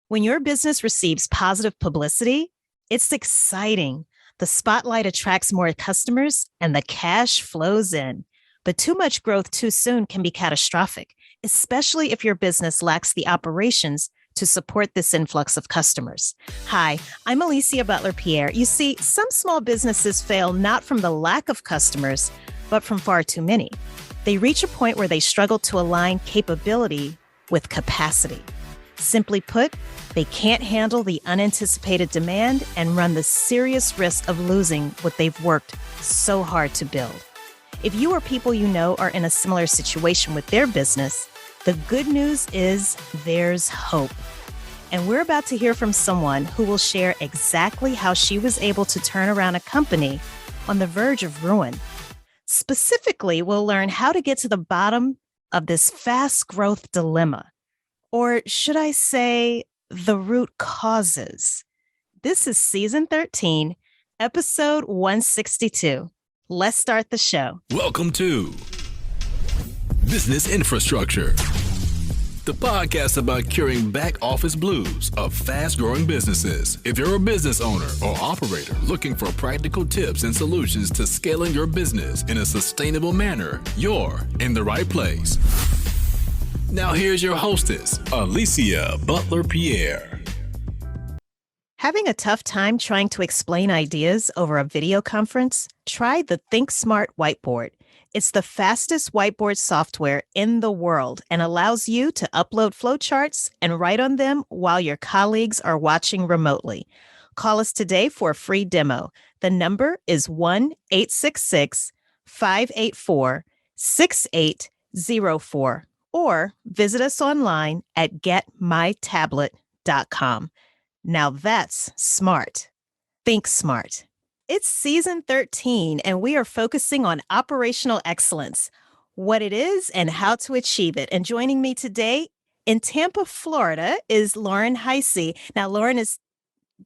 When your business receives positive publicity, it's exciting. The spotlight attracts more customers and the cash flows in. But too much growth too soon can be catastrophic, especially if your business lacks the operations to support this influx of customers. Hi, I'm Alicia Butler-Pierre. You see, some small businesses fail not from the lack of customers, but from far too many. They reach a point where they struggle to align capability with capacity. Simply put, they can't handle the unanticipated demand and run the serious risk of losing what they've worked so hard to build. If you or people you know are in a similar situation with their business, the good news is there's hope. And we're about to hear from someone who will share exactly how she was able to turn around a company on the verge of ruin. Specifically, we'll learn how to get to the bottom of this fast growth dilemma. Or should I say, the root causes. This is season 13, episode 162. Let's start the show. Welcome to Business Infrastructure, the podcast about curing back office blues of fast-growing businesses. If you're a business owner or operator looking for practical tips and solutions to scaling your business in a sustainable manner, you're in the right place. Now here's your hostess, Alicia Butler-Pierre. Having a tough time trying to explain ideas over a video conference? Try the ThinkSmart Whiteboard. It's the fastest whiteboard software in the world and allows you to upload flowcharts and write on them while your colleagues are watching remotely. Call us today for a free demo. The number is 1-866-584-6804. Or visit us online at getmytablet.com. Now that's smart. Think smart. It's season 13, and we are focusing on operational excellence, what it is and how to achieve it. And joining me today in Tampa, Florida, is Lauren Hisey. Now, Lauren is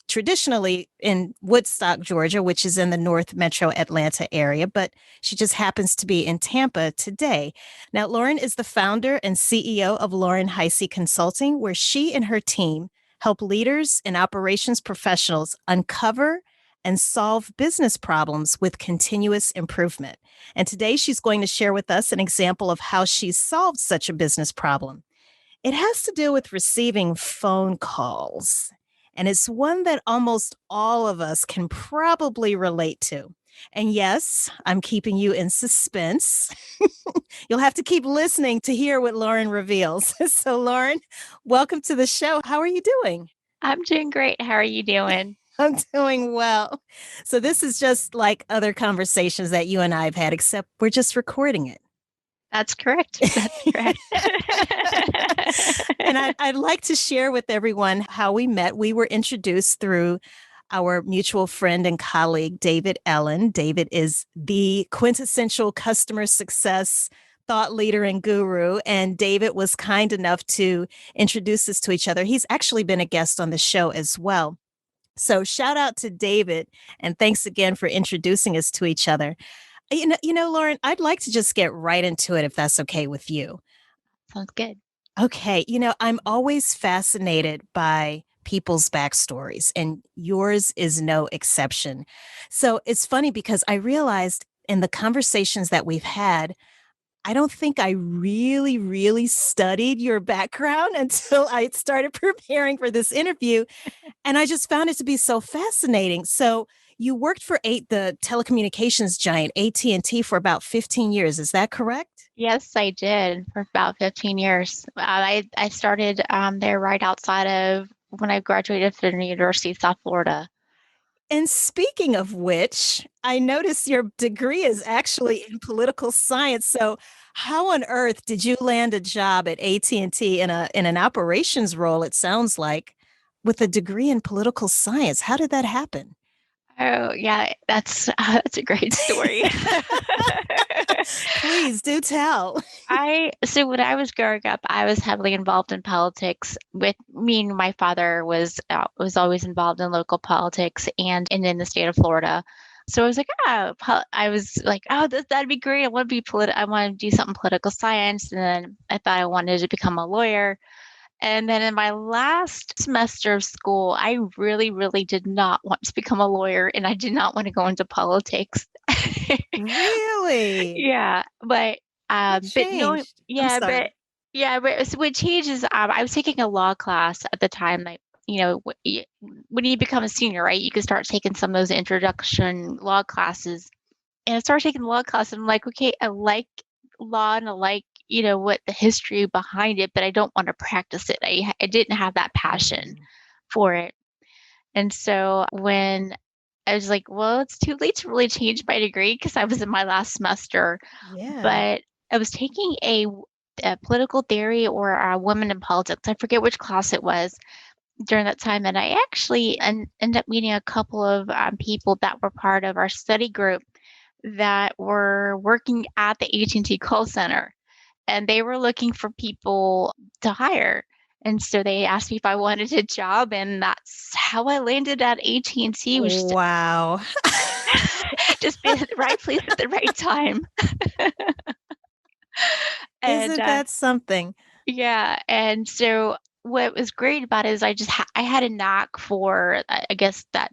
traditionally in Woodstock, Georgia, which is in the North Metro Atlanta area, but she just happens to be in Tampa today. Now, Lauren is the founder and CEO of Lauren Hisey Consulting, where she and her team help leaders and operations professionals uncover and solve business problems with continuous improvement. And today she's going to share with us an example of how she solved such a business problem. It has to do with receiving phone calls. And it's one that almost all of us can probably relate to. And yes, I'm keeping you in suspense. You'll have to keep listening to hear what Lauren reveals. So Lauren, welcome to the show. How are you doing? I'm doing great. How are you doing? I'm doing well. So this is just like other conversations that you and I have had, except we're just recording it. That's correct. That's correct. And I'd like to share with everyone how we met. We were introduced through our mutual friend and colleague, David Ellen. David is the quintessential customer success thought leader and guru. And David was kind enough to introduce us to each other. He's actually been a guest on the show as well. So shout out to David. And thanks again for introducing us to each other. You know, Lauren, I'd like to just get right into it if that's okay with you. Sounds good. Okay. You know, I'm always fascinated by people's backstories, and yours is no exception. So it's funny because I realized in the conversations that we've had, I don't think I really studied your background until I started preparing for this interview. And I just found it to be so fascinating. So you worked for the telecommunications giant AT&T for about 15 years. Is that correct? Yes, I did for about 15 years. I started there right outside of when I graduated from the University of South Florida. And speaking of which, I noticed your degree is actually in political science. So how on earth did you land a job at AT&T in an operations role, it sounds like, with a degree in political science? How did that happen? Oh, yeah, that's a great story. Please do tell. So when I was growing up, I was heavily involved in politics. With me and my father was always involved in local politics and in the state of Florida. So I was like, that'd be great. I want to be I want to do something political science. And then I thought I wanted to become a lawyer. And then in my last semester of school, I really, really did not want to become a lawyer and I did not want to go into politics. Really? Yeah, What but no, changed? I'm yeah, but sorry. yeah, but what changes? I was taking a law class at the time, like when you become a senior, right? You can start taking some of those introduction law classes, and I started taking the law class. And I'm like, okay, I like law and I like what the history behind it, but I don't want to practice it. I didn't have that passion Mm, for it, and so when I was like, well, it's too late to really change my degree because I was in my last semester, yeah. but I was taking a political theory or a women in politics. I forget which class it was during that time, and I actually ended up meeting a couple of people that were part of our study group that were working at the AT&T call center, and they were looking for people to hire. And so they asked me if I wanted a job, and that's how I landed at AT&T, which Wow. just been at the right place at the right time. And Isn't that something? yeah, and so what was great about it is I had a knack for I guess that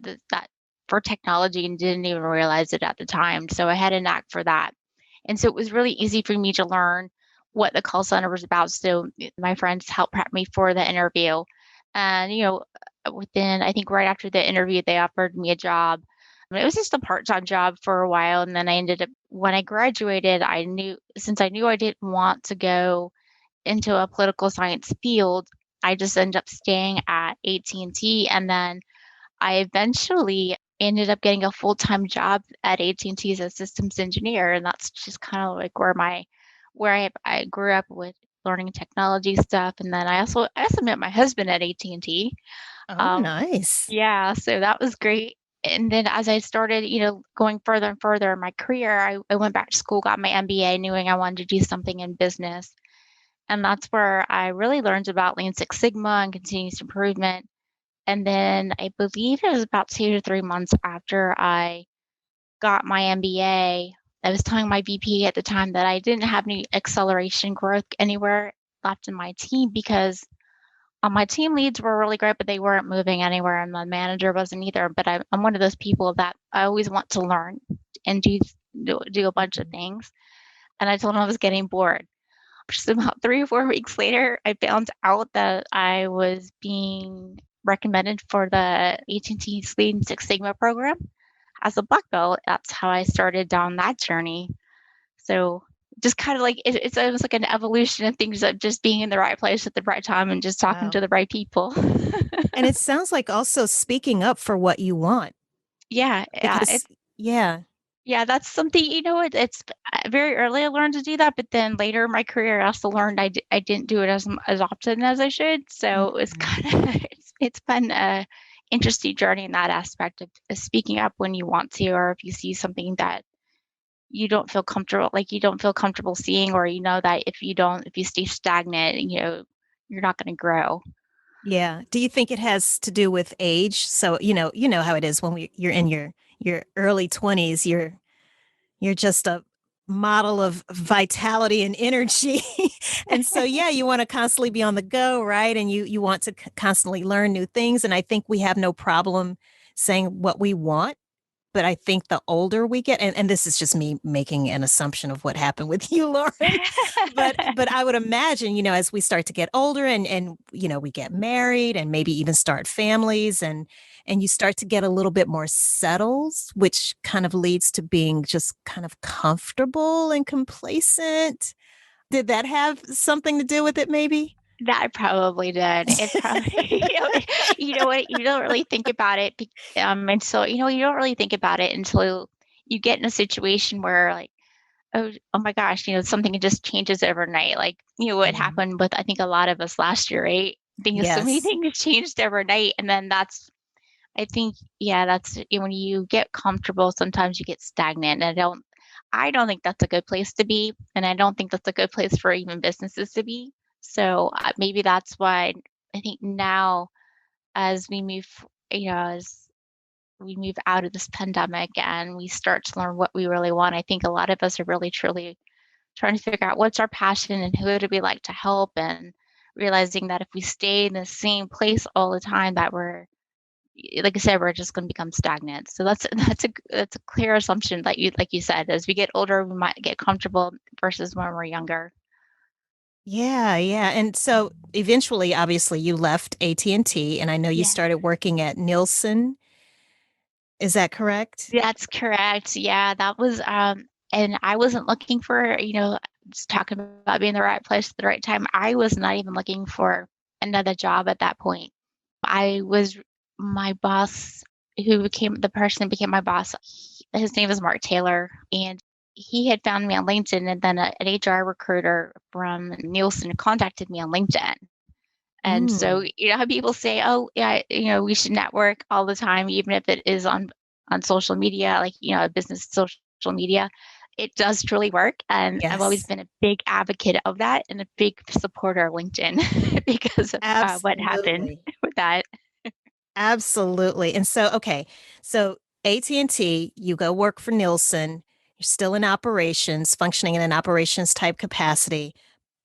for technology and didn't even realize it at the time. So I had a knack for that. And so it was really easy for me to learn what the call center was about. So my friends helped prep me for the interview. And within I think right after the interview they offered me a job. It was just a part-time job for a while, and then I ended up when I graduated, I knew I didn't want to go into a political science field, I just ended up staying at AT&T, and T, and then I eventually ended up getting a full-time job at AT&T as a systems engineer, and that's just kind of like where I grew up with learning technology stuff, and then I also met my husband at AT&T. Oh, Um, nice. yeah, so that was great. And then as I started, going further and further in my career, I went back to school, got my MBA, knowing I wanted to do something in business. And that's where I really learned about Lean Six Sigma and continuous improvement. And then I believe it was about 2 to 3 months after I got my MBA, I was telling my VP at the time that I didn't have any acceleration growth anywhere left in my team because my team leads were really great, but they weren't moving anywhere, and my manager wasn't either. But I'm one of those people that I always want to learn and do a bunch of Mhm. things. And I told him I was getting bored. Just about 3 or 4 weeks later, I found out that I was being recommended for the AT&T Lean Six Sigma program as a black belt. That's how I started down that journey. So just kind of like it's almost like an evolution of things of just being in the right place at the right time and just talking Wow. to the right people. And it sounds like also speaking up for what you want Yeah, yeah, because, yeah. yeah, that's something, it's very early I learned to do that, but then later in my career, I also learned I didn't do it as often as I should. So it's Mhm. kind of it's been a interesting journey in that aspect of speaking up when you want to, or if you see something that you don't feel comfortable seeing, or that if you stay stagnant, you're not going to grow. Yeah. Do you think it has to do with age? So, you know how it is when you're in your early 20s, you're just a model of vitality and energy. And so, yeah, you want to constantly be on the go, right? And you want to constantly learn new things. And I think we have no problem saying what we want. But I think the older we get, and this is just me making an assumption of what happened with you, Lauren. But I would imagine, as we start to get older and we get married and maybe even start families and you start to get a little bit more settled, which kind of leads to being just kind of comfortable and complacent. Did that have something to do with it, maybe? That probably did. It probably, what, you don't really think about it, until, you don't really think about it until you get in a situation where like, oh my gosh, something just changes overnight. Like, what Mhm. happened with, I think a lot of us last year, right? Things, so many Yes. things changed overnight. And then I think, yeah, when you get comfortable, sometimes you get stagnant. And I don't think that's a good place to be. And I don't think that's a good place for even businesses to be. So maybe that's why I think now as we move, as we move out of this pandemic and we start to learn what we really want, I think a lot of us are really truly trying to figure out what's our passion and who do we like to help and realizing that if we stay in the same place all the time, that like I said, we're just going to become stagnant. So that's a clear assumption that like you said, as we get older, we might get comfortable versus when we're younger. Yeah, yeah. And so eventually, obviously, you left AT&T, and I know you Yeah, started working at Nielsen. Is that correct? that's correct. Yeah, that was and I wasn't looking for, just talking about being in the right place at the right time. I was not even looking for another job at that point. I was my boss who became the person who became my boss. His name is Mark Taylor, and he had found me on LinkedIn, and then an HR recruiter from Nielsen contacted me on LinkedIn. And so, Mm, how people say, "Oh, yeah, we should network all the time, even if it is on social media, like business social media." It does truly work, and I've always yes, been a big advocate of that and a big supporter of LinkedIn because of what happened absolutely. with that. Absolutely. And so, okay, so AT&T, you go work for Nielsen, you're still in operations, functioning in an operations type capacity,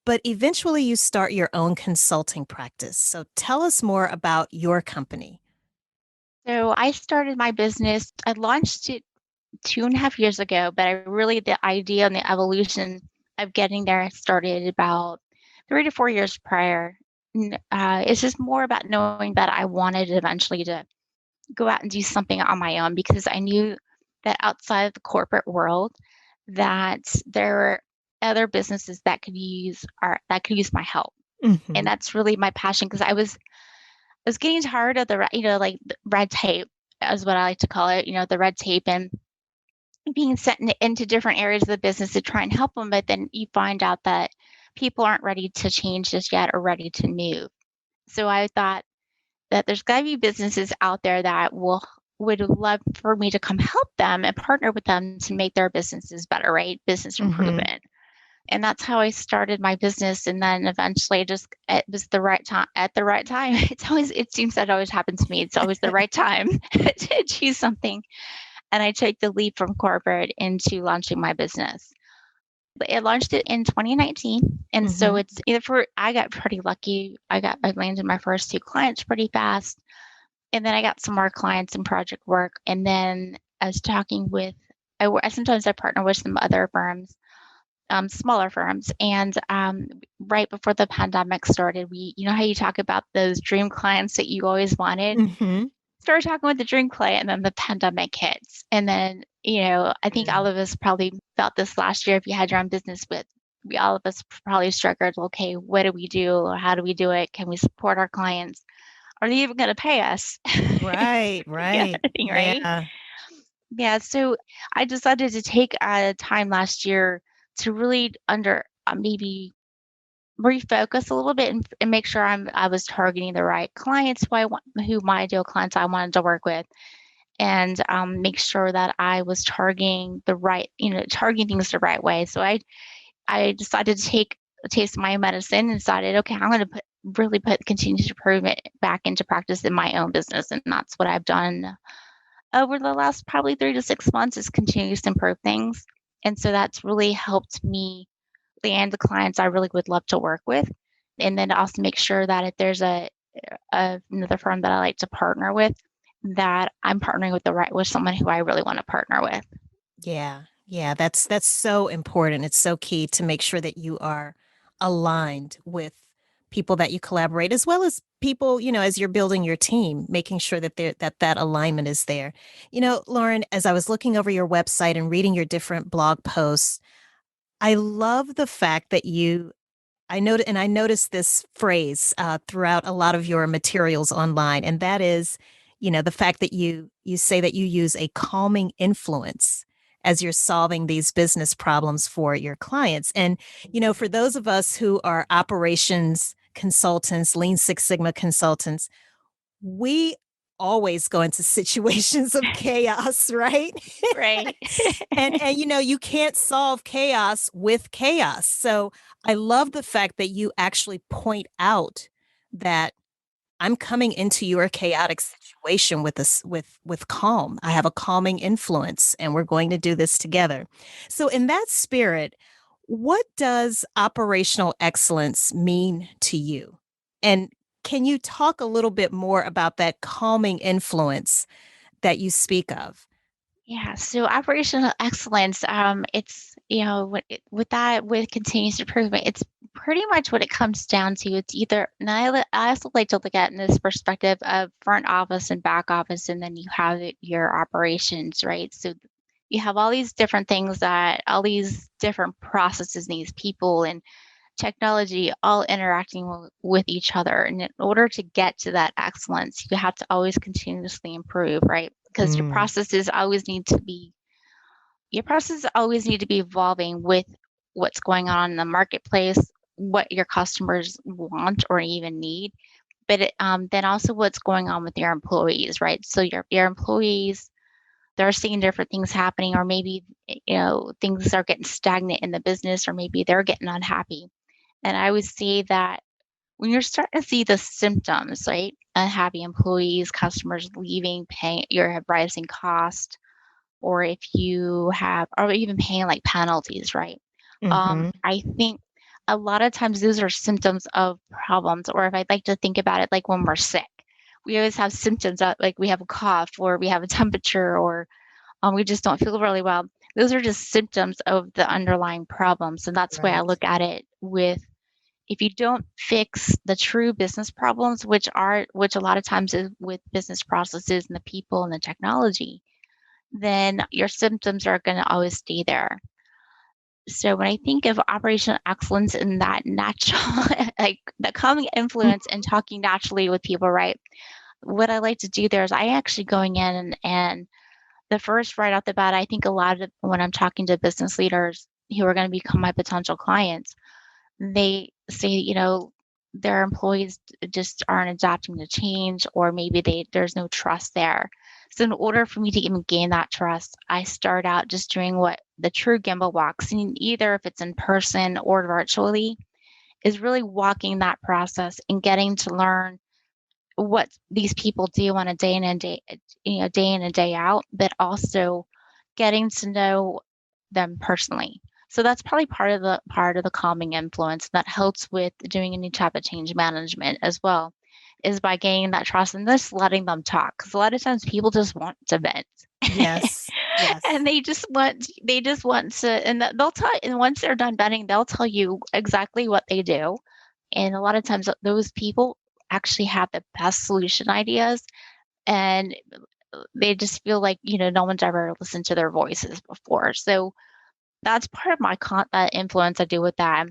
but eventually you start your own consulting practice. So tell us more about your company. So I started my business. I launched it 2.5 years ago, but the idea and the evolution of getting there started about 3 to 4 years prior. It's just more about knowing that I wanted eventually to go out and do something on my own because I knew that outside of the corporate world, that there were other businesses that could use my help. And Hmm. that's really my passion because I was getting tired of like the red tape is what I like to call it, the red tape and being sent into different areas of the business to try and help them, but then you find out that people aren't ready to change just yet or ready to move. So I thought that there's got to be businesses out there that would love for me to come help them and partner with them to make their businesses better, right? Business Hmm. improvement. And that's how I started my business. And then eventually just it was the right time at the right time. It seems that always happens to me. It's always the right time to achieve something. And I took the leap from corporate into launching my business. But I launched it in 2019. And so Hmm. it's either for I got pretty lucky. I landed my first two clients pretty fast. And then I got some more clients and project work. And then I was talking with sometimes I partner with some other firms, smaller firms. And right before the pandemic started, how you talk about those dream clients that you always wanted? Hmm. Started talking with the dream client, and then the pandemic hits. And then, I think all of us probably felt this last year if you had your own business with. We all of us probably struggled. Okay, what do we do? Or how do we do it? Can we support our clients? Are they even going to pay us? Right, Yeah, right. right. Yeah. Yeah, so I decided to take time last year to really maybe refocus a little bit and make sure I was targeting the right clients who my ideal clients I wanted to work with, and make sure that I was targeting things the right way. So I decided to take a taste of my medicine and decided, okay, I'm going to really put continuous improvement back into practice in my own business, and that's what I've done over the last probably 3 to 6 months is continues to improve things. And so that's really helped me land the clients I really would love to work with. And then to also make sure that if there's another firm that I like to partner with, that I'm partnering with someone who I really want to partner with. Yeah. Yeah, that's so important. It's so key to make sure that you are aligned with people that you collaborate as well as people, as you're building your team, making sure that that alignment is there. Lauren, as I was looking over your website and reading your different blog posts, I love the fact that I noticed this phrase throughout a lot of your materials online, and that is, the fact that you say that you use a calming influence as you're solving these business problems for your clients. And for those of us who are operations consultants, Lean Six Sigma consultants, we always go into situations of chaos, right? Right. And you can't solve chaos with chaos. So I love the fact that you actually point out that I'm coming into your chaotic situation with calm. I have a calming influence and we're going to do this together. So in that spirit, what does operational excellence mean to you? And can you talk a little bit more about that calming influence that you speak of? Yeah, so operational excellence, it's, with that, with continuous improvement, it's pretty much what it comes down to. It's either, and I also like to look at in this perspective of front office and back office, and then you have your operations, right? So you have all these different things that, all these different processes, and these people and technology all interacting with each other. And in order to get to that excellence, you have to always continuously improve, right? Because Mm, your processes always need to be evolving with what's going on in the marketplace, what your customers want or even need, but then also what's going on with your employees, right? So your employees, they're seeing different things happening, or maybe things are getting stagnant in the business, or maybe they're getting unhappy. And I would say that when you're starting to see the symptoms, right? Unhappy employees, customers leaving, paying your rising cost, or if you have, or even paying like penalties, right? hmm I think a lot of times those are symptoms of problems. Or if I'd like to think about it, like when we're sick, we always have symptoms that, like we have a cough, or we have a temperature, or we just don't feel really well. Those are just symptoms of the underlying problems. And that's the way I Right. look at it. With If you don't fix the true business problems, which a lot of times is with business processes and the people and the technology, then your symptoms are going to always stay there. So when I think of operational excellence in that natural, like the calming influence and talking naturally with people, right? What I like to do there is I actually going in, and the first right off the bat, I think a lot of when I'm talking to business leaders who are going to become my potential clients, they say, their employees just aren't adapting to change, or maybe there's no trust there. So in order for me to even gain that trust, I start out just doing what the true Gemba walks, and either if it's in person or virtually, is really walking that process and getting to learn what these people do on a day in and day in and day out, but also getting to know them personally. So that's probably part of the calming influence that helps with doing any type of change management as well, is by gaining that trust and just letting them talk. Because a lot of times people just want to vent. Yes. Yes. And they just want to, and they'll tell, and once they're done venting, they'll tell you exactly what they do. And a lot of times those people actually have the best solution ideas, and they just feel like, no one's ever listened to their voices before. So that's part of that influence I do with that.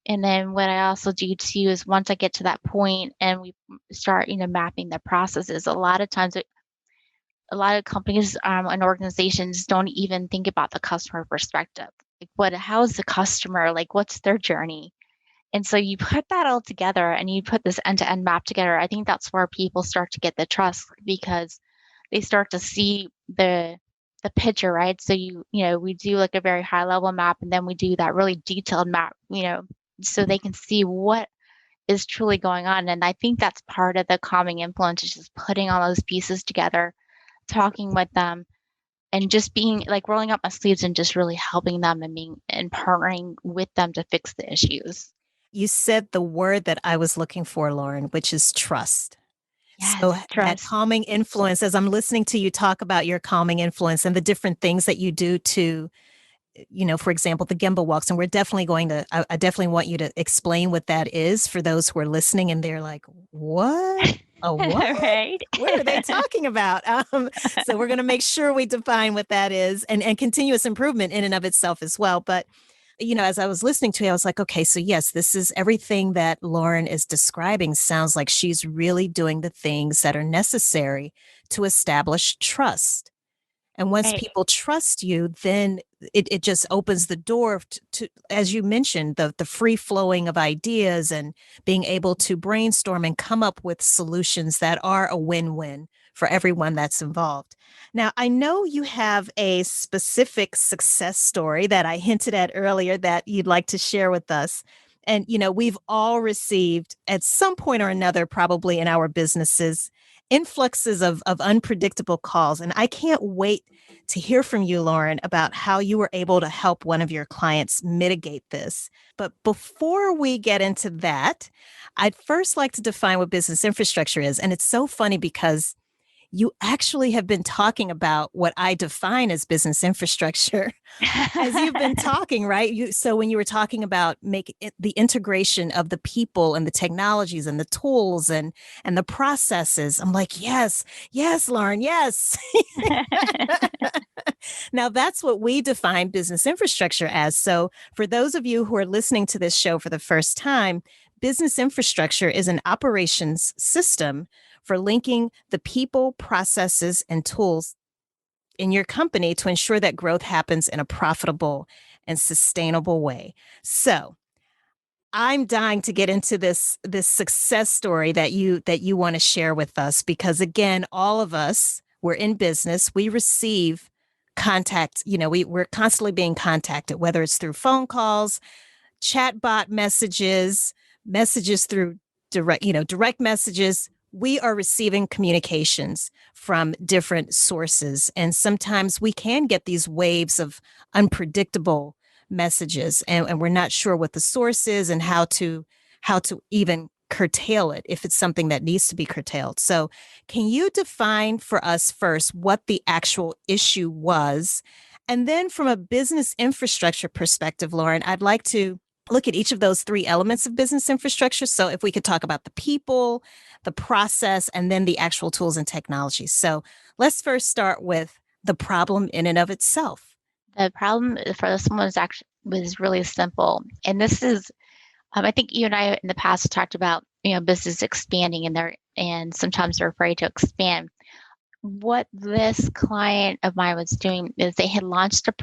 And then what I also do too is once I get to that point and we start, mapping the processes, a lot of times a lot of companies and organizations don't even think about the customer perspective. Like how is the customer, like what's their journey? And so you put that all together and you put this end-to-end map together. I think that's where people start to get the trust, because they start to see the picture, right? So we do like a very high level map, and then we do that really detailed map, so they can see what is truly going on. And I think that's part of the calming influence, is just putting all those pieces together, talking with them, and just being like rolling up my sleeves and just really helping them and being and partnering with them to fix the issues. You said the word that I was looking for, Lauren, which is trust. So Yes, that trust. calming influence, as I'm listening to you talk about your calming influence and the different things that you do to, for example, the Gemba walks, and we're definitely going to, I definitely want you to explain what that is for those who are listening and they're like, what? A what? Right. What are they talking about? So we're going to make sure we define what that is, and continuous improvement in and of itself as well. But as I was listening to you, I was like, okay, so yes, this is everything that Lauren is describing. Sounds like she's really doing the things that are necessary to establish trust. And once Right. people trust you, then it just opens the door as you mentioned, the free flowing of ideas and being able to brainstorm and come up with solutions that are a win-win for everyone that's involved. Now, I know you have a specific success story that I hinted at earlier that you'd like to share with us. And, we've all received at some point or another, probably in our businesses, influxes of unpredictable calls. And I can't wait to hear from you, Lauren, about how you were able to help one of your clients mitigate this. But before we get into that, I'd first like to define what business infrastructure is. And it's so funny because you actually have been talking about what I define as business infrastructure as you've been talking, right? So when you were talking about the integration of the people and the technologies and the tools and the processes, I'm like, yes, Lauren, yes. Now that's what we define business infrastructure as. So for those of you who are listening to this show for the first time, business infrastructure is an operations system for linking the people, processes, and tools in your company to ensure that growth happens in a profitable and sustainable way. So I'm dying to get into this success story that you want to share with us, because again, all of us, we're in business, we receive contact, we're constantly being contacted, whether it's through phone calls, chatbot messages through direct messages. We are receiving communications from different sources. And sometimes we can get these waves of unpredictable messages, and we're not sure what the source is and how to even curtail it if it's something that needs to be curtailed. So can you define for us first what the actual issue was? And then from a business infrastructure perspective, Lauren, I'd like to look at each of those three elements of business infrastructure. So if we could talk about the people, the process, and then the actual tools and technologies. So let's first start with the problem in and of itself. The problem for this one was really simple. And this is, I think you and I in the past have talked about, business expanding and sometimes they're afraid to expand. What this client of mine was doing is they had launched a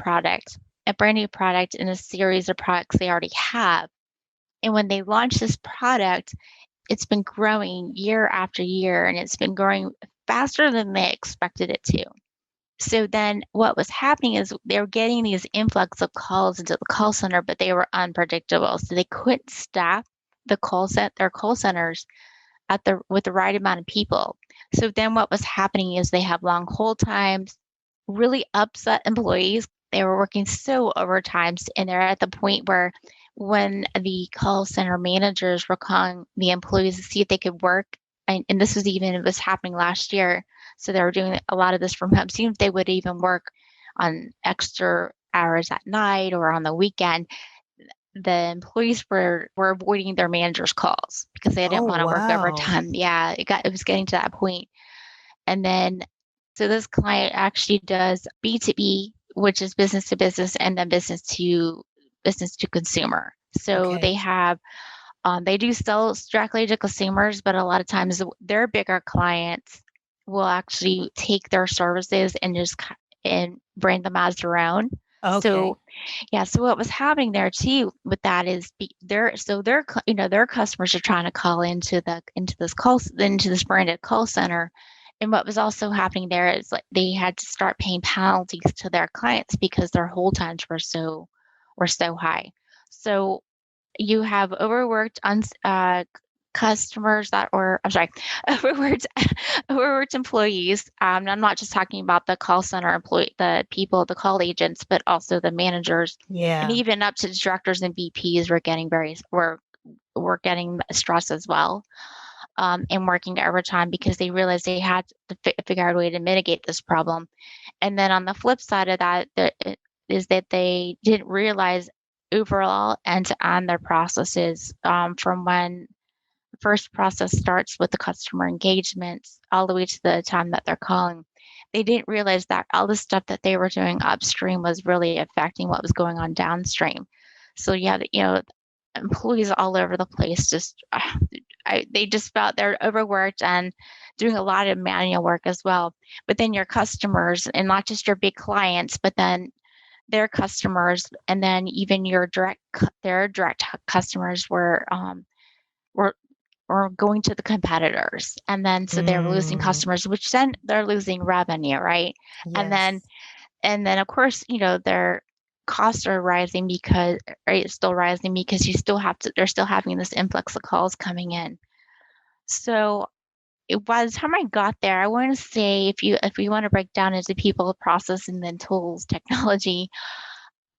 brand new product in a series of products they already have. And when they launched this product, it's been growing year after year, and it's been growing faster than they expected it to. So then what was happening is they were getting these influx of calls into the call center, but they were unpredictable. So they couldn't staff their call centers with the right amount of people. So then what was happening is they have long hold times, really upset employees. They were working so overtime, and they're at the point where when the call center managers were calling the employees to see if they could work, and this was happening last year, so they were doing a lot of this from home, seeing if they would even work on extra hours at night or on the weekend. The employees were avoiding their managers' calls because they didn't want to work overtime. Yeah, it was getting to that point. And then, so this client actually does B2B, which is business to business, and then business to consumer. So Okay. they have, they do sell directly to consumers, but a lot of times their bigger clients will actually take their services and brand them as their own. Okay. So yeah, so what was happening there too with that is their customers are trying to call into this branded call center. And what was also happening there is like they had to start paying penalties to their clients because their hold times were so high. So you have overworked customers overworked employees. I'm not just talking about the call center the people, the call agents, but also the managers. Yeah. And even up to the directors and VPs were getting stressed as well. And working overtime because they realized they had to figure out a way to mitigate this problem. And then on the flip side of that, is that they didn't realize overall end-to-end their processes, from when the first process starts with the customer engagements all the way to the time that they're calling. They didn't realize that all the stuff that they were doing upstream was really affecting what was going on downstream. So employees all over the place they just felt they're overworked and doing a lot of manual work as well. But then your customers, and not just your big clients, but then their customers, and then even their direct customers were going to the competitors, and then so they're losing customers, which then they're losing revenue, right? Yes. And then of course their costs are rising because they're still having this influx of calls coming in. So by the time I got there, I want to say if we want to break down into people, process, and then tools, technology,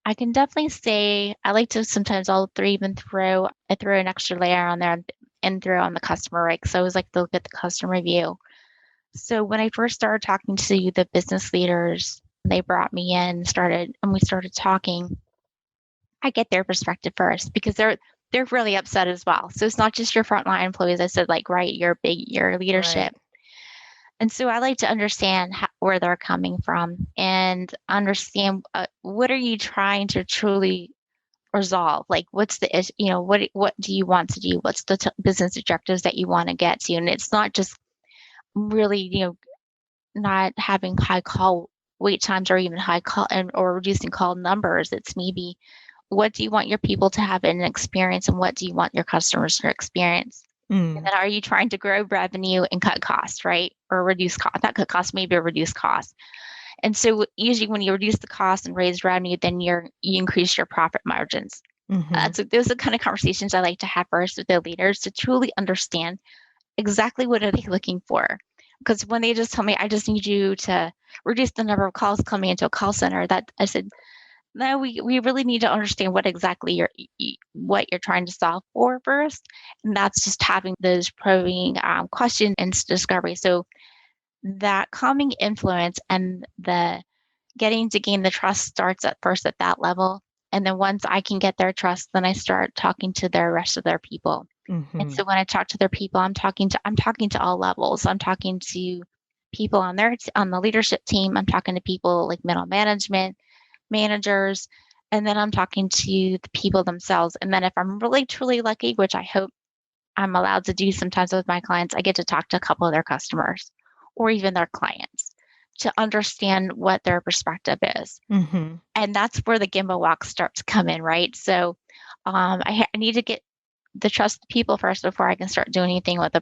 I can definitely say I like to sometimes all three even I throw an extra layer on there and throw on the customer, right? So I always like to look at the customer view. So when I first started talking to the business leaders, they brought me in, and we started talking. I get their perspective first because they're really upset as well. So it's not just your frontline employees. I said, like, right, your leadership. Right. And so I like to understand where they're coming from and understand what are you trying to truly resolve? Like, what's the issue? What do you want to do? What's the business objectives that you want to get to? And it's not just really, not having high call wait times or even high call or reducing call numbers. It's maybe what do you want your people to have in an experience and what do you want your customers to experience? And then are you trying to grow revenue and cut costs, right? Or reduce cost, not cut costs, maybe a reduce cost. And so usually when you reduce the cost and raise revenue, then you increase your profit margins. So those are the kind of conversations I like to have first with the leaders to truly understand exactly what are they looking for. Because when they just tell me, I just need you to reduce the number of calls coming into a call center, that I said, no, we really need to understand what exactly what you're trying to solve for first. And that's just having those probing questions and discovery. So that calming influence and the getting to gain the trust starts at first at that level. And then once I can get their trust, then I start talking to the rest of their people. And so when I talk to their people, I'm talking to all levels. I'm talking to people on the leadership team. I'm talking to people like middle management, managers, and then I'm talking to the people themselves. And then if I'm really truly lucky, which I hope I'm allowed to do sometimes with my clients, I get to talk to a couple of their customers or even their clients to understand what their perspective is. And that's where the Gemba walk starts to come in, right? So I need to get the trust people first before I can start doing anything with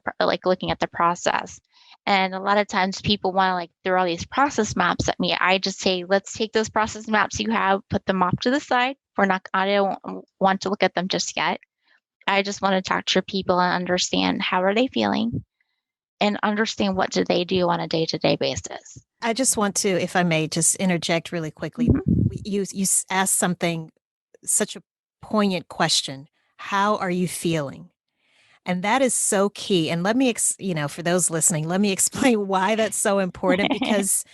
looking at the process. And a lot of times people want to throw all these process maps at me. I just say, let's take those process maps you have, put them off to the side. I don't want to look at them just yet. I just want to talk to your people and understand how are they feeling and understand what do they do on a day-to-day basis. I just want to, if I may, just interject really quickly. You asked something, such a poignant question. How are you feeling? And that is so key. And let me, for those listening, let me explain why that's so important, because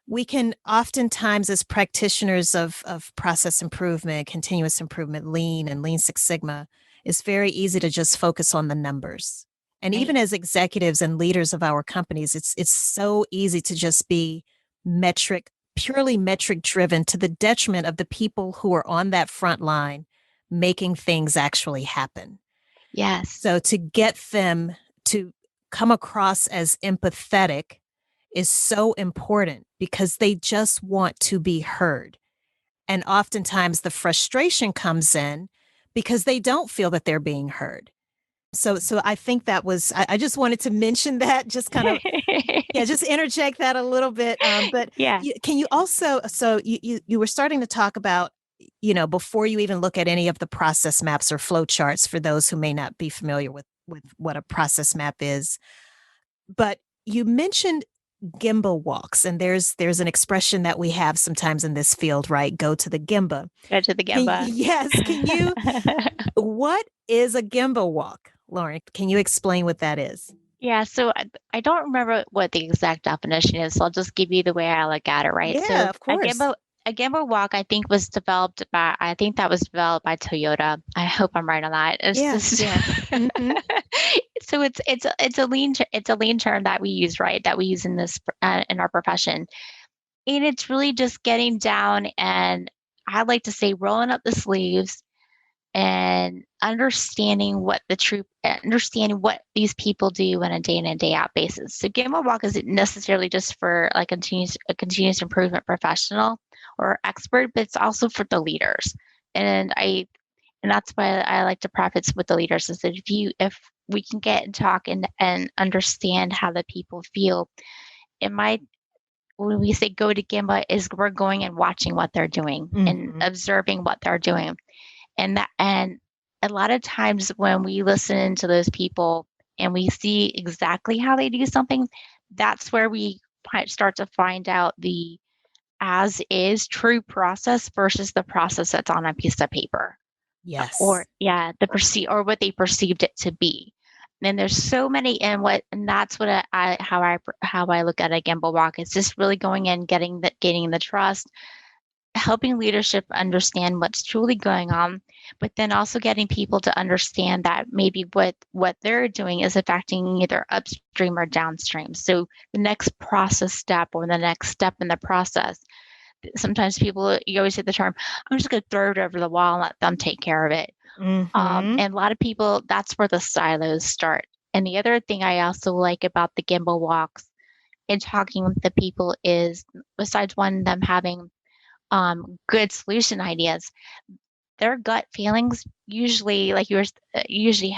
we can oftentimes, as practitioners of process improvement, continuous improvement, lean and Lean Six Sigma, it's very easy to just focus on the numbers. And Right. even as executives and leaders of our companies, it's so easy to just be purely metric driven, to the detriment of the people who are on that front line making things actually happen. Yes. So to get them to come across as empathetic is so important, because they just want to be heard. And oftentimes the frustration comes in because they don't feel that they're being heard. So I think that was, I just wanted to mention that, just kind of, just interject that a little bit. But Yeah. can you also, so you were starting to talk about, before you even look at any of the process maps or flow charts, for those who may not be familiar with what a process map is, but you mentioned Gemba walks, and there's an expression that we have sometimes in this field, right? Go to the Gemba. Go to the Gemba. Yes. What is a Gemba walk, Lauren? Can you explain what that is? Yeah, so I don't remember what the exact definition is, so I'll just give you the way I look at it, right? Yeah, So of course. A Gemba walk, I think was developed by Toyota. I hope I'm right on that. It's just, so it's a lean term that we use, right? That we use in this in our profession, and it's really just getting down and I like to say rolling up the sleeves and understanding what these people do on a day in and day out basis. So Gemba walk isn't necessarily just for a continuous improvement professional or expert, but it's also for the leaders. And that's why I like to preface with the leaders, is that if we can get and talk and understand how the people feel, when we say go to Gemba, is we're going and watching what they're doing and observing what they're doing. And a lot of times when we listen to those people, and we see exactly how they do something, that's where we start to find out the as is true process versus the process that's on a piece of paper, or Yes. or what they perceived it to be. And there's so many, and that's what how I look at a Gemba walk. It's just really going in, gaining the trust, helping leadership understand what's truly going on, but then also getting people to understand that maybe what they're doing is affecting either upstream or downstream. So the next process step or the next step in the process, sometimes people, you always hear the term, I'm just going to throw it over the wall and let them take care of it. Mm-hmm. And a lot of people, that's where the silos start. And the other thing I also like about the Gimbal walks and talking with the people is, besides them having good solution ideas, their gut feelings usually, like yours, usually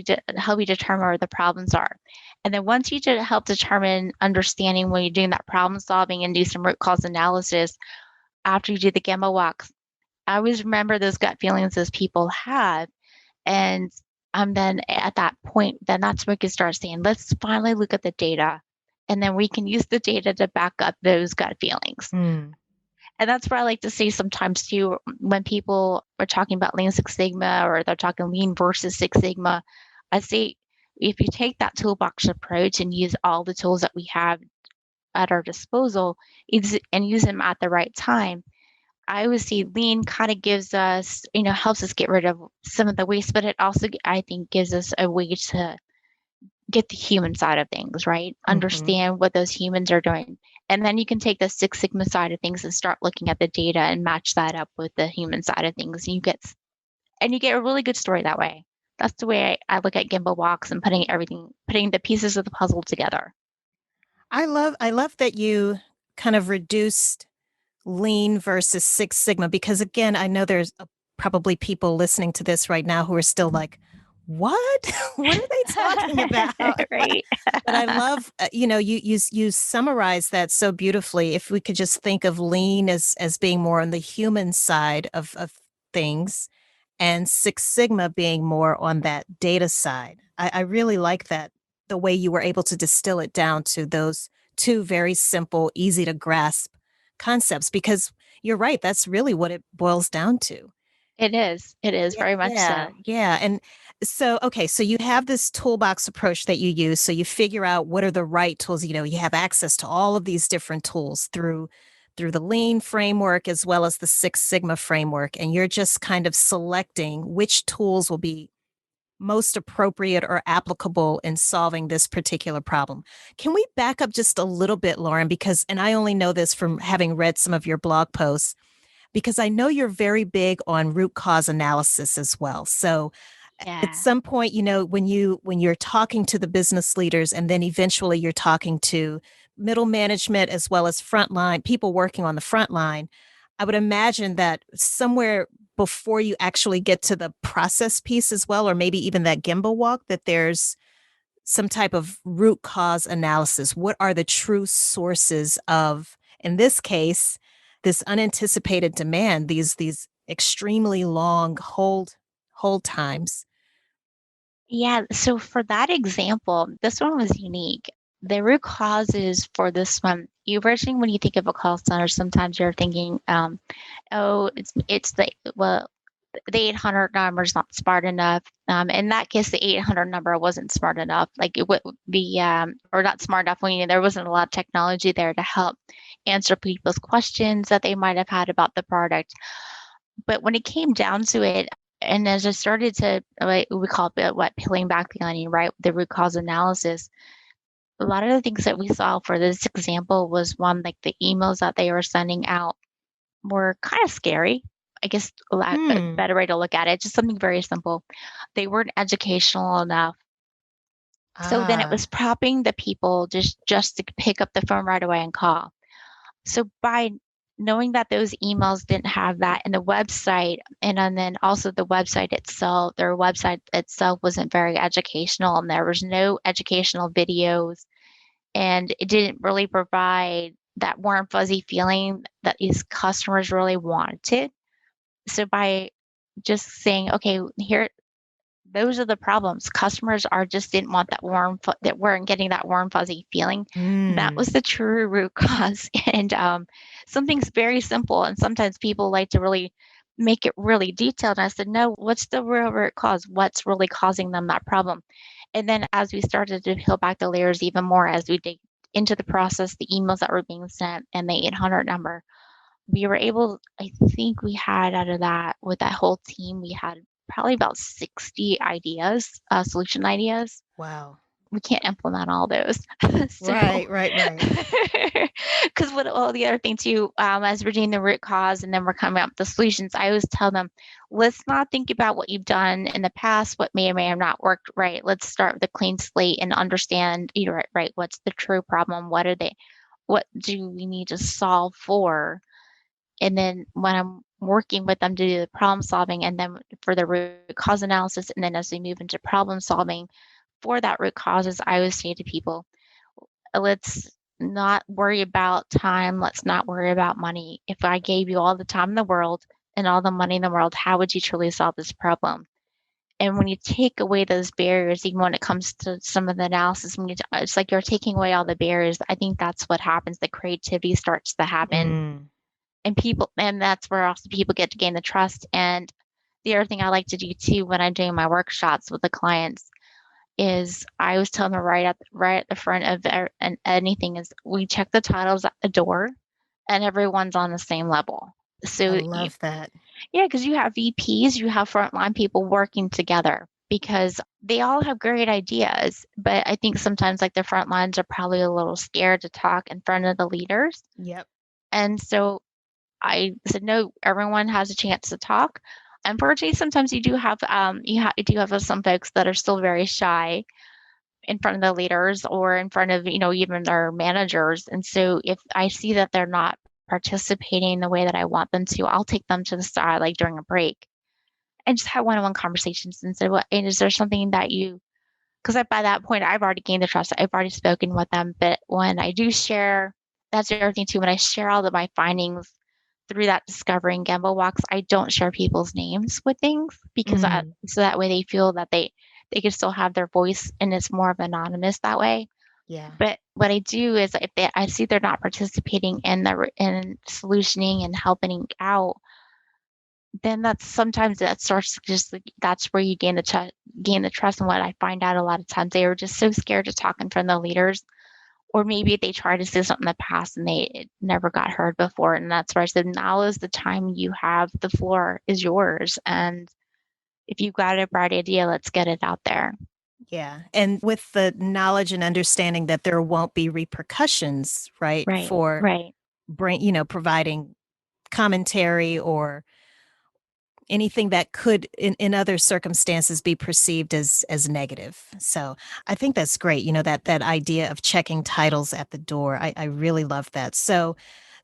to help you determine where the problems are. And then once you help determine understanding when you're doing that problem solving and do some root cause analysis after you do the Gemba walks, I always remember those gut feelings those people have. And then at that point, then that's when we can start saying, let's finally look at the data. And then we can use the data to back up those gut feelings. Mm. And that's where I like to say sometimes too, when people are talking about Lean Six Sigma or they're talking Lean versus Six Sigma, I say if you take that toolbox approach and use all the tools that we have at our disposal and use them at the right time, I always see Lean kind of gives us, helps us get rid of some of the waste, but it also, I think, gives us a way to get the human side of things, right? Mm-hmm. Understand what those humans are doing. And then you can take the Six Sigma side of things and start looking at the data and match that up with the human side of things. And you get a really good story that way. That's the way I look at Gimbal walks and putting the pieces of the puzzle together. I love that you kind of reduced Lean versus Six Sigma, because again, I know there's probably people listening to this right now who are still like, what? What are they talking about? Right. But I love, you summarize that so beautifully. If we could just think of Lean as being more on the human side of things, and Six Sigma being more on that data side. I really like that, the way you were able to distill it down to those two very simple, easy to grasp concepts, because you're right, that's really what it boils down to. It is. It is Yeah, very much yeah, so. yeah. And so, okay, so you have this toolbox approach that you use. So you figure out what are the right tools. You have access to all of these different tools through the Lean framework as well as the Six Sigma framework, and you're just kind of selecting which tools will be most appropriate or applicable in solving this particular problem. Can we back up just a little bit, Lauren? Because, and I only know this from having read some of your blog posts, because I know you're very big on root cause analysis as well. So at Yeah. some point, when you're talking to the business leaders, and then eventually you're talking to middle management as well as frontline people working on the front line, I would imagine that somewhere before you actually get to the process piece as well, or maybe even that gimbal walk, that there's some type of root cause analysis. What are the true sources of, in this case, this unanticipated demand, these extremely long hold times? Yeah. So for that example, this one was unique. The root causes for this one, when you think of a call center, sometimes you're thinking, oh, the 800 number is not smart enough. In that case, the 800 number wasn't smart enough. Like it would be, or not smart enough, when there wasn't a lot of technology there to help answer people's questions that they might have had about the product. But when it came down to it, and as I started to, like, we call it peeling back the onion, right? The root cause analysis. A lot of the things that we saw for this example was one, like the emails that they were sending out were kind of scary. I guess a Hmm. better way to look at it, just something very simple. They weren't educational enough. So then it Ah. was prompting the people just to pick up the phone right away and call. So by knowing that those emails didn't have that in the website, and then also their website itself wasn't very educational, and there was no educational videos, and it didn't really provide that warm, fuzzy feeling that these customers really wanted. So by just saying, okay, here, those are the problems. Customers are just didn't want that that weren't getting that warm, fuzzy feeling. That was the true root cause. And something's very simple. And sometimes people like to really make it really detailed. And I said, no, what's the real root cause? What's really causing them that problem? And then as we started to peel back the layers even more, as we dig into the process, the emails that were being sent and the 800 number, we were able, I think we had out of that, with that whole team, we had probably about 60 ideas, solution ideas. Wow. We can't implement all those. So, Right. because the other thing too, as we're doing the root cause and then we're coming up with the solutions, I always tell them, let's not think about what you've done in the past, what may or may have not worked right. Let's start with a clean slate and understand, right, what's the true problem? What do we need to solve for? And then when I'm working with them to do the problem solving and then for the root cause analysis, and then as we move into problem solving for that root causes, I always say to people, let's not worry about time. Let's not worry about money. If I gave you all the time in the world and all the money in the world, how would you truly solve this problem? And when you take away those barriers, even when it comes to some of the analysis, it's like you're taking away all the barriers. I think that's what happens. The creativity starts to happen. And that's where also people get to gain the trust. And the other thing I like to do too when I'm doing my workshops with the clients is I always tell them right at the front of anything is we check the titles at the door and everyone's on the same level. So I love that. yeah, because you have VPs, you have frontline people working together because they all have great ideas. But I think sometimes like the front lines are probably a little scared to talk in front of the leaders. Yep. And so I said, no, everyone has a chance to talk. Unfortunately, sometimes you do have some folks that are still very shy in front of the leaders or in front of even their managers. And so if I see that they're not participating the way that I want them to, I'll take them to the side like during a break and just have one-on-one conversations and say, "What? And is there something that you?" Because by that point I've already gained the trust. I've already spoken with them. But when I do share, that's the other thing too. When I share all of my findings through that discovering Gemba walks, I don't share people's names with things because so that way they feel that they can still have their voice and it's more of anonymous that way. Yeah. But what I do is if I see they're not participating in solutioning and helping out, then that starts just that's where you gain the trust. And what I find out a lot of times, they are just so scared to talk in front of the leaders. Or maybe they tried to say something in the past and it never got heard before. And that's where I said, now is the time you have the floor is yours. And if you've got a bright idea, let's get it out there. Yeah. And with the knowledge and understanding that there won't be repercussions, right? For providing commentary or anything that could in other circumstances be perceived as negative. So I think that's great. That idea of checking titles at the door. I really love that. So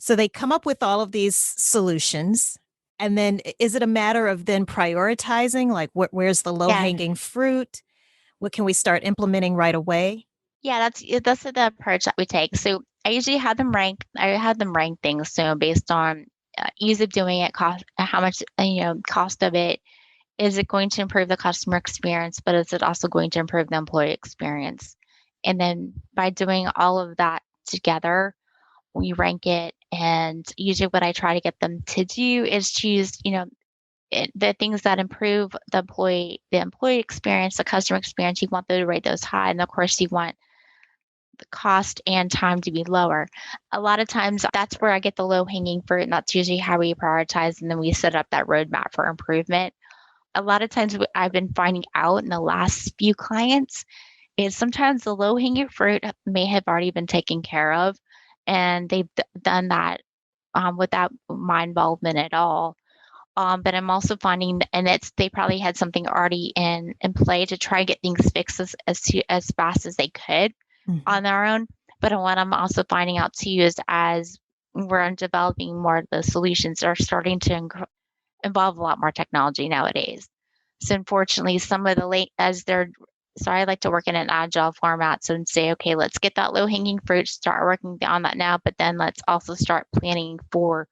they come up with all of these solutions. And then is it a matter of then prioritizing, like where's the low hanging fruit? What can we start implementing right away? Yeah, that's the approach that we take. So I usually have them rank. I have them rank things so based on ease of doing it, cost, how much cost of it. Is it going to improve the customer experience, but is it also going to improve the employee experience? And then by doing all of that together, we rank it. And usually what I try to get them to do is choose, the things that improve the employee experience, the customer experience. You want them to rate those high. And of course you want the cost and time to be lower. A lot of times that's where I get the low hanging fruit. And that's usually how we prioritize. And then we set up that roadmap for improvement. A lot of times what I've been finding out in the last few clients is sometimes the low hanging fruit may have already been taken care of. And they've done that without my involvement at all. But I'm also finding, and they probably had something already in play to try and get things fixed as fast as they could on their own. But what I'm also finding out too is as we're developing more of the solutions are starting to involve a lot more technology nowadays. So unfortunately, some of the so I like to work in an agile format. So and say, okay, let's get that low hanging fruit, start working on that now, but then let's also start planning for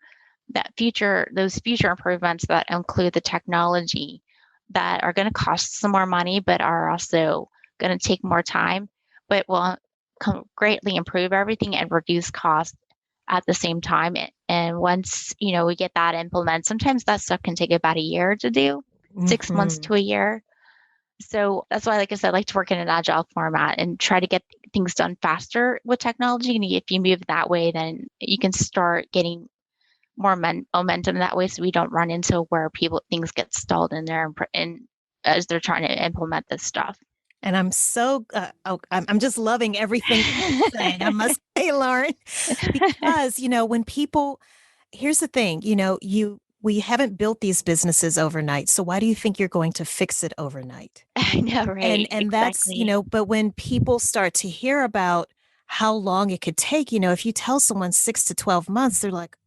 those future improvements that include the technology that are going to cost some more money, but are also going to take more time, but will greatly improve everything and reduce costs at the same time. And once, we get that implemented, sometimes that stuff can take about a year to do, 6 months Mhm. to a year. So that's why, like I said, I like to work in an agile format and try to get things done faster with technology. And if you move that way, then you can start getting more momentum that way, so we don't run into where things get stalled in there and as they're trying to implement this stuff. And I'm so I'm just loving everything that you're saying. I must say, Lauren, because when people, here's the thing, we haven't built these businesses overnight. So why do you think you're going to fix it overnight? I know, right? And that's, Exactly. but when people start to hear about how long it could take, if you tell someone 6 to 12 months, they're like,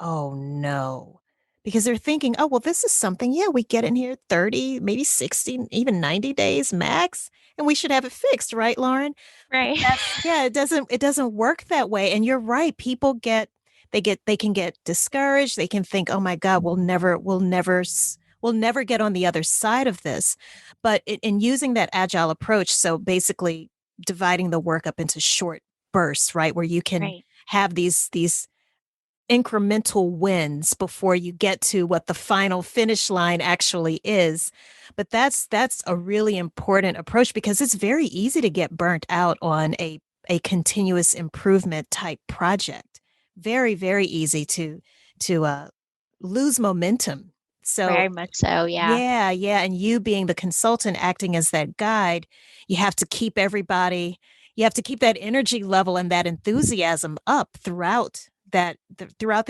oh no. Because they're thinking, oh, well, this is something, yeah, we get in here 30, maybe 60, even 90 days max, and we should have it fixed, right, Lauren? But Right. that's, yeah, it doesn't work that way. And you're right. People they can get discouraged. They can think, oh my God, we'll never get on the other side of this. But in using that agile approach, so basically dividing the work up into short bursts, right, where you can Right. have these incremental wins before you get to what the final finish line actually is. But that's a really important approach because it's very easy to get burnt out on a continuous improvement type project. Very, very easy to lose momentum. So Very much so. Yeah. yeah, yeah. And you being the consultant acting as that guide, you have to keep everybody, you have to keep that energy level and that enthusiasm up throughout the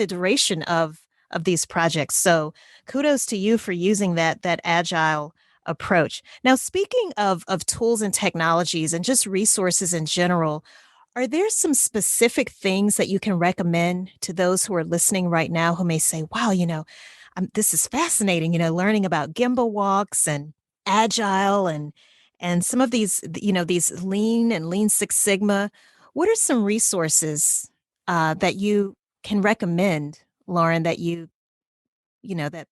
duration of these projects. So kudos to you for using that agile approach. Now, speaking of tools and technologies and just resources in general, are there some specific things that you can recommend to those who are listening right now who may say, wow, this is fascinating, learning about Gemba walks and agile and some of these, these lean and lean Six Sigma. What are some resources that you can recommend, Lauren, that that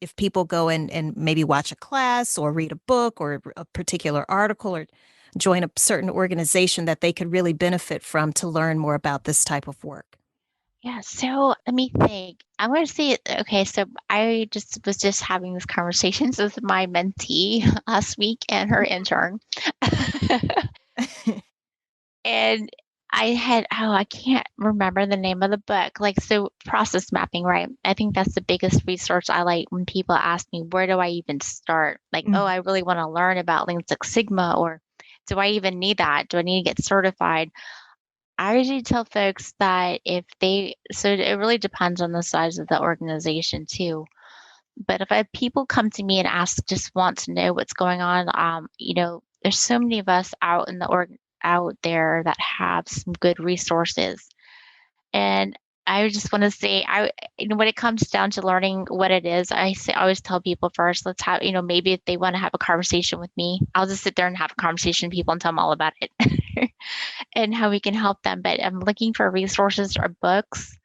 if people go and maybe watch a class or read a book or a particular article or join a certain organization that they could really benefit from to learn more about this type of work? Yeah. So let me think. I'm going to say, okay, so I just having this conversations with my mentee last week and her intern. And I can't remember the name of the book. Like, so process mapping, right? I think that's the biggest resource I like when people ask me, where do I even start? Like, oh, I really want to learn about Lean Six Sigma, or do I even need that? Do I need to get certified? I usually tell folks that so it really depends on the size of the organization too. But if people come to me and just want to know what's going on, there's so many of us out there that have some good resources. And I just want to say, when it comes down to learning what it is, I always tell people first, let's have, maybe if they want to have a conversation with me, I'll just sit there and have a conversation with people and tell them all about it and how we can help them. But I'm looking for resources or books.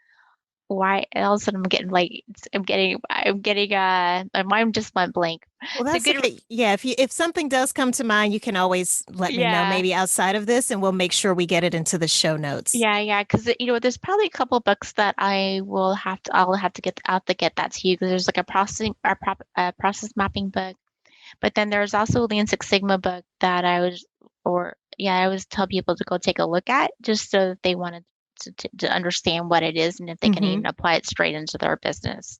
Why all of a sudden I'm getting my mind just went blank. Well, So that's good. okay. Yeah, if something does come to mind, you can always let me know, Yeah. maybe outside of this, and we'll make sure we get it into the show notes. Yeah, because there's probably a couple books that I'll have to get that to you because there's like a process mapping book, but then there's also a Lean Six Sigma book that I always tell people to go take a look at just so that they wanted to understand what it is and if they can Hmm. even apply it straight into their business.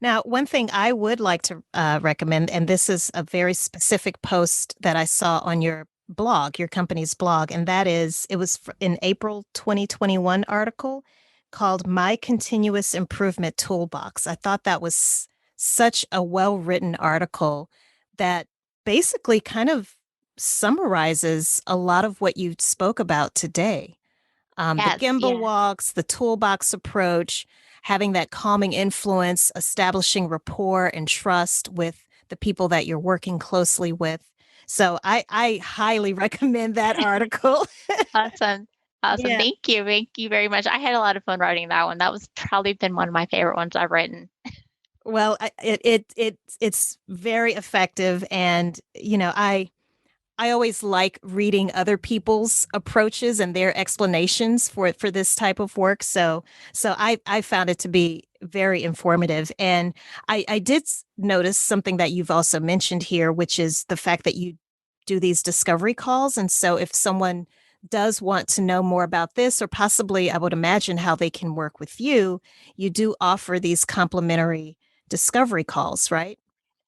Now, one thing I would like to recommend, and this is a very specific post that I saw on your blog, your company's blog, and that is it was in April 2021 article called My Continuous Improvement Toolbox. I thought that was such a well written article that basically kind of summarizes a lot of what you spoke about today. The Yes, Gemba yeah. walks, the toolbox approach, having that calming influence, establishing rapport and trust with the people that you're working closely with. So I highly recommend that article. Awesome. Awesome. Yeah. Thank you. Thank you very much. I had a lot of fun writing that one. That was probably been one of my favorite ones I've written. Well, it's very effective, and I always like reading other people's approaches and their explanations for this type of work. So I found it to be very informative, and I did notice something that you've also mentioned here, which is the fact that you do these discovery calls, and so if someone does want to know more about this, or possibly I would imagine how they can work with you, you do offer these complimentary discovery calls, right?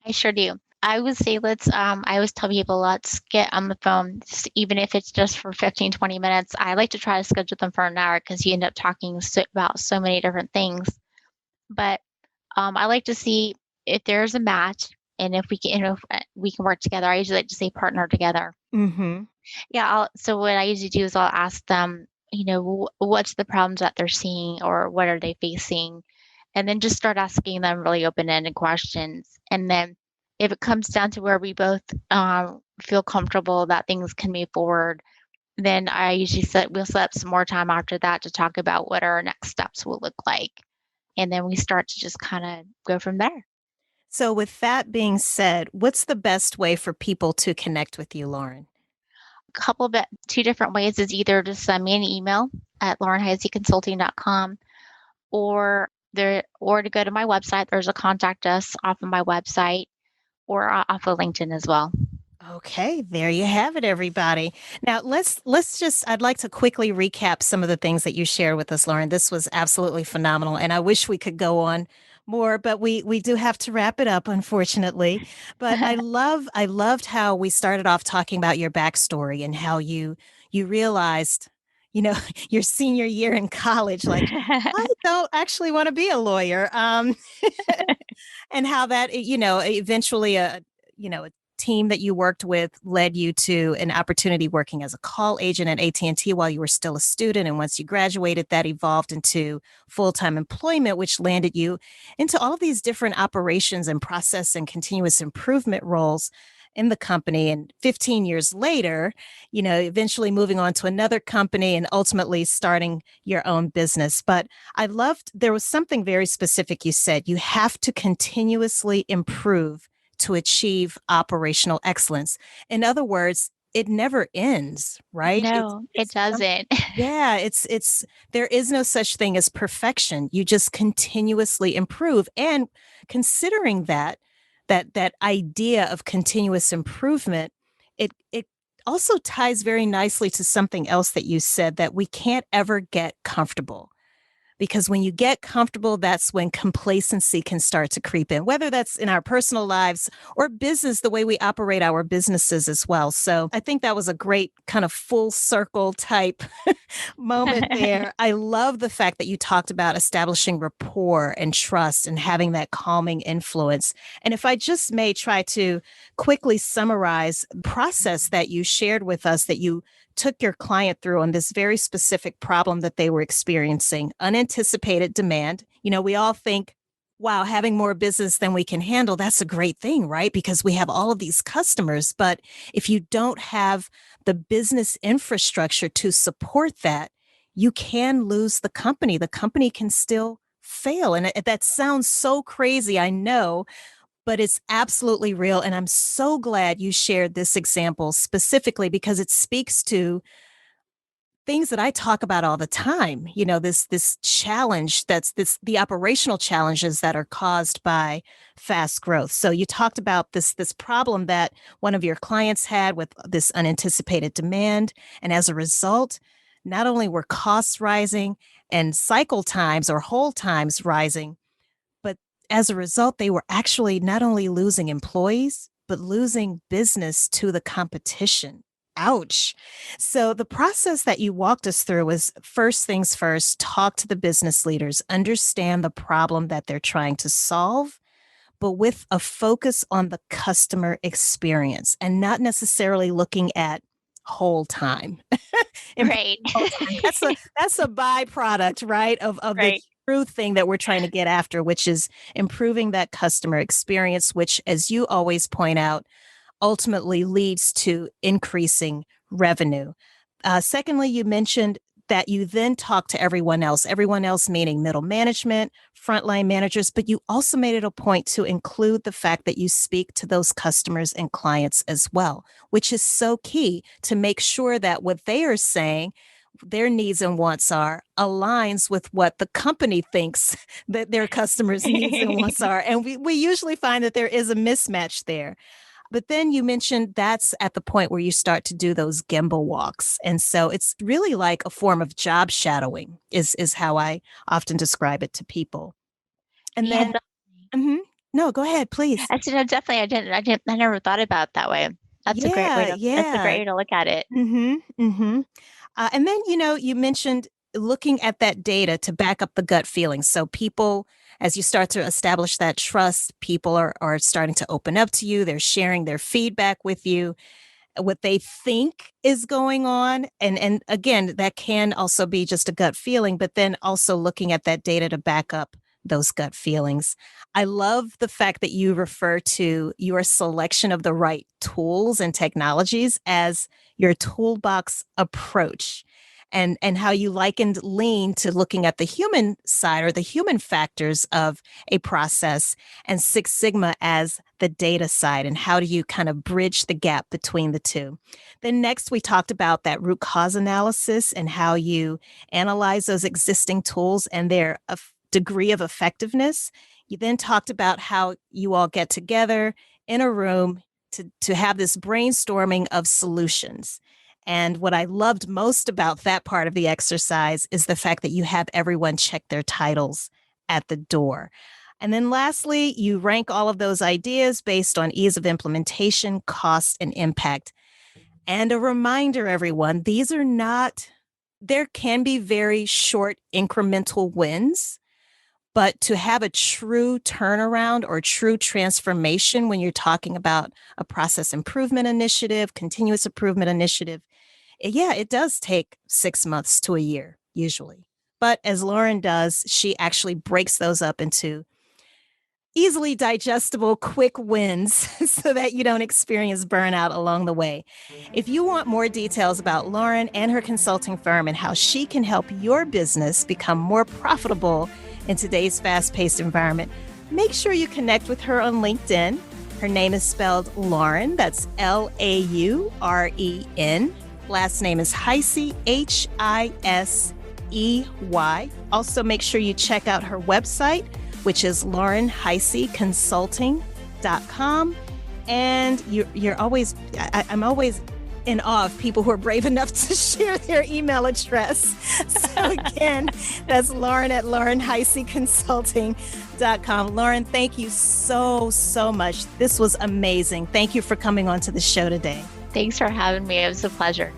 I sure do. I would say I always tell people, let's get on the phone, even if it's just for 15, 20 minutes. I like to try to schedule them for an hour because you end up talking about so many different things. But I like to see if there's a match and if we can, if we can work together. I usually like to say partner together. Mm-hmm. Yeah. So what I usually do is I'll ask them, what's the problems that they're seeing or what are they facing? And then just start asking them really open-ended questions. And then if it comes down to where we both feel comfortable that things can move forward, then I usually we'll set up some more time after that to talk about what our next steps will look like. And then we start to just kind of go from there. So, with that being said, what's the best way for people to connect with you, Lauren? Two different ways is either to send me an email at laurenhiseyconsulting.com or to go to my website. There's a contact us off of my website or off of LinkedIn as well. Okay, there you have it, everybody. Now let's just I'd like to quickly recap some of the things that you shared with us, Lauren. This was absolutely phenomenal, and I wish we could go on more, but we do have to wrap it up, unfortunately. But I loved how we started off talking about your backstory and how you realized, your senior year in college, like I don't actually want to be a lawyer. And how that, eventually a team that you worked with led you to an opportunity working as a call agent at AT&T while you were still a student. And once you graduated, that evolved into full-time employment, which landed you into all of these different operations and process and continuous improvement roles in the company. And 15 years later, eventually moving on to another company and ultimately starting your own business. But I loved, there was something very specific you said. You have to continuously improve to achieve operational excellence. In other words, it never ends, right? No, it doesn't. Yeah, there is no such thing as perfection. You just continuously improve. And considering that idea of continuous improvement, it also ties very nicely to something else that you said, that we can't ever get comfortable. Because when you get comfortable, that's when complacency can start to creep in, whether that's in our personal lives or business, the way we operate our businesses as well. So I think that was a great kind of full circle type moment there. I love the fact that you talked about establishing rapport and trust and having that calming influence. And if I just may try to quickly summarize the process that you shared with us, that you took your client through on this very specific problem that they were experiencing, unanticipated demand. We all think, wow, having more business than we can handle, that's a great thing, right? Because we have all of these customers. But if you don't have the business infrastructure to support that, you can lose the company. The company can still fail. And that sounds so crazy, I know, but it's absolutely real. And I'm so glad you shared this example specifically because it speaks to things that I talk about all the time. This challenge the operational challenges that are caused by fast growth. So you talked about this problem that one of your clients had with this unanticipated demand. And as a result, not only were costs rising and cycle times or hold times rising, but as a result, they were actually not only losing employees, but losing business to the competition. Ouch. So the process that you walked us through was, first things first, talk to the business leaders, understand the problem that they're trying to solve, but with a focus on the customer experience and not necessarily looking at whole time. Right. Whole time. That's a byproduct, right, of the Right. true thing that we're trying to get after, which is improving that customer experience, which, as you always point out, ultimately leads to increasing revenue. Secondly, you mentioned that you then talk to everyone else meaning middle management, frontline managers, but you also made it a point to include the fact that you speak to those customers and clients as well, which is so key to make sure that what they are saying, their needs and wants are, aligns with what the company thinks that their customers' needs and wants are. And we usually find that there is a mismatch there. But then you mentioned that's at the point where you start to do those Gemba walks. And so it's really like a form of job shadowing is how I often describe it to people. And Yeah, then, no, go ahead, please. I said, no, definitely. I never thought about it that way. That's a great way Yeah, that's a great yeah. way to look at it. And then, you mentioned looking at that data to back up the gut feelings. So people, as you start to establish that trust, people are starting to open up to you. They're sharing their feedback with you, what they think is going on. And again, that can also be just a gut feeling, but then also looking at that data to back up those gut feelings. I love the fact that you refer to your selection of the right tools and technologies as your toolbox approach. And how you likened lean to looking at the human side or the human factors of a process, and Six Sigma as the data side, and how do you kind of bridge the gap between the two. Then next, we talked about that root cause analysis and how you analyze those existing tools and their degree of effectiveness. You then talked about how you all get together in a room to have this brainstorming of solutions. And what I loved most about that part of the exercise is the fact that you have everyone check their titles at the door. And then lastly, you rank all of those ideas based on ease of implementation, cost, and impact. And a reminder, everyone, there can be very short incremental wins, but to have a true turnaround or true transformation when you're talking about a process improvement initiative, continuous improvement initiative, yeah, it does take 6 months to a year, usually. But as Lauren does, she actually breaks those up into easily digestible, quick wins so that you don't experience burnout along the way. If you want more details about Lauren and her consulting firm and how she can help your business become more profitable in today's fast-paced environment, make sure you connect with her on LinkedIn. Her name is spelled Lauren. That's Lauren. Last name is Hisey, Hisey. Also, make sure you check out her website, which is laurenhiseyconsulting.com. And I'm always in awe of people who are brave enough to share their email address. So again, that's Lauren at laurenhiseyconsulting.com. Lauren, thank you so much. This was amazing. Thank you for coming on to the show today. Thanks for having me. It was a pleasure.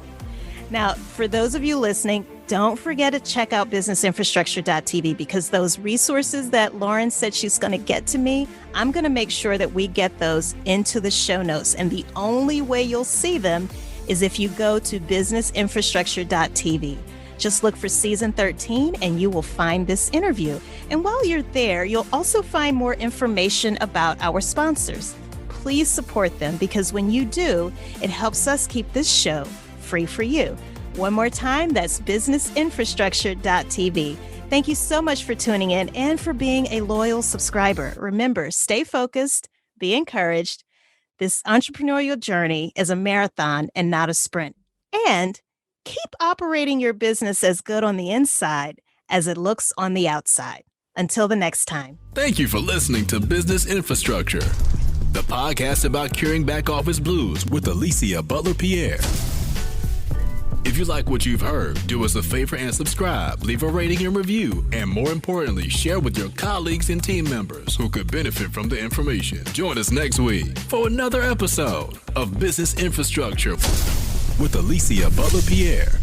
Now, for those of you listening, don't forget to check out businessinfrastructure.tv, because those resources that Lauren said she's going to get to me, I'm going to make sure that we get those into the show notes. And the only way you'll see them is if you go to businessinfrastructure.tv. Just look for season 13 and you will find this interview. And while you're there, you'll also find more information about our sponsors. Please support them, because when you do, it helps us keep this show free for you. One more time, that's businessinfrastructure.tv. Thank you so much for tuning in and for being a loyal subscriber. Remember, stay focused, be encouraged. This entrepreneurial journey is a marathon and not a sprint. And keep operating your business as good on the inside as it looks on the outside. Until the next time. Thank you for listening to Business Infrastructure, the podcast about curing back office blues with Alicia Butler-Pierre. If you like what you've heard, do us a favor and subscribe, leave a rating and review, and more importantly, share with your colleagues and team members who could benefit from the information. Join us next week for another episode of Business Infrastructure with Alicia Butler-Pierre.